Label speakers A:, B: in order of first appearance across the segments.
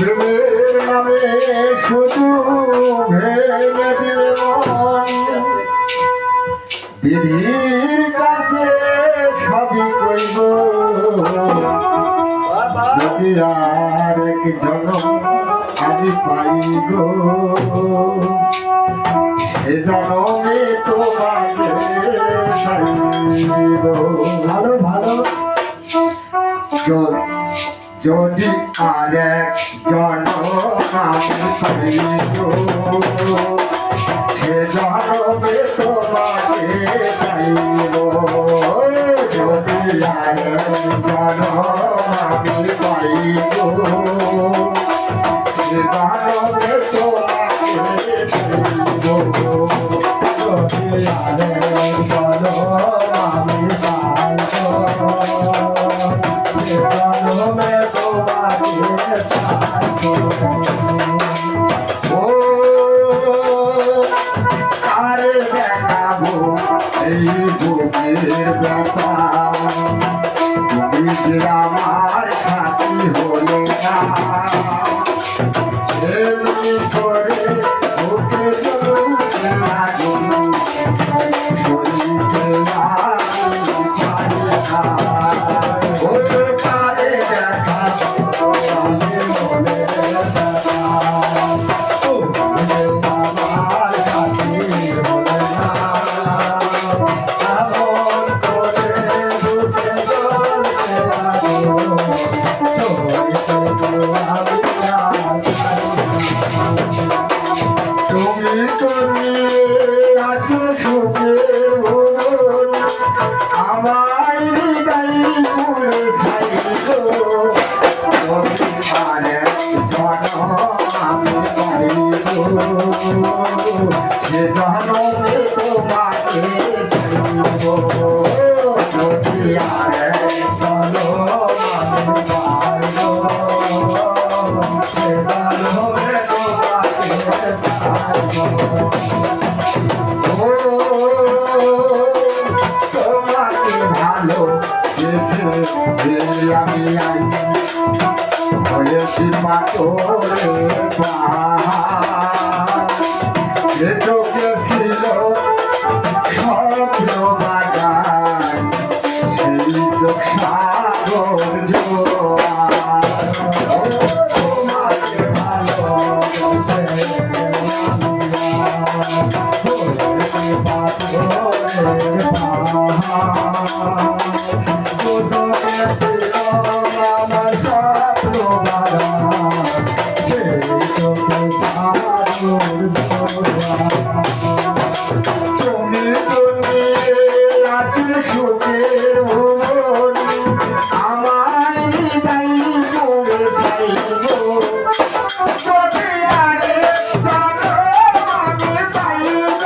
A: প্রেমের নামে শুধু ভেঙে দিলে মন বিধির কাছে সবই কইব যদি আর এক জনম আমি পাই গো এ জনমে তোমাকে চাইব
B: ভালো ভালো
A: যদি আর এক জনম আমি পাই গো সে জনমে তোমাকে চাইব যদি আর এক জনম আমি পাই গো সে জনমে তোমাকে চাইব
B: যদি আর এক জনম আমি পাই গো সে জনমে তোমাকে চাইব
A: কারে দেখাবো এই বুকের ব্যথা তুমি যে আমার সাথী হলে না এমনি করে বুকে জ্বলতে লাগুন শরীরে আমি পারি না কারে দেখাবো
B: আমি মনে ব্যথা আমার সাথী হলে না এমন করে বুকে জ্বলতে লাগো সইতে আমি
A: তুমি আছো সুখে ভুবন আমার হৃদয় পুরে সাইল আর জনম আমি পাইব সে জনমে তোমাকে চাইব যদি আর
B: জনম আমি পাই গো সে জনমে তোমাকে চাইব
A: তোমাকে ভালো আমি হয়েছি মাতরে যে চোখে ছিল স্বপ্ন বাগান সেই চোখ সাগর জোয়ার
B: তোমাকে ভালোবাসে আমার স্বপ্ন সেই চোখে
A: তুমি আছো সুখের ভুবন আমার হৃদয় পড়ে যাইব যদি আরে জনম আমি পাইব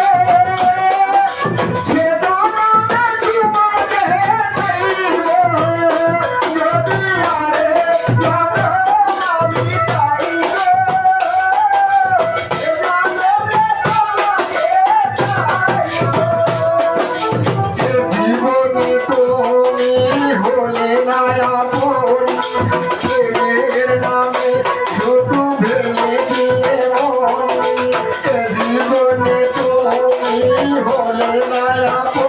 A: সে জনমে তোমাকে চাইব যদি আরে জনম আমি চাইব সে জনমে তোমাকে চাইব জীবনে তুমি হলে না আপন প্রেমের নামে শুধু ভেঙে দিলে মন জীবনে তুমি হলে না আপন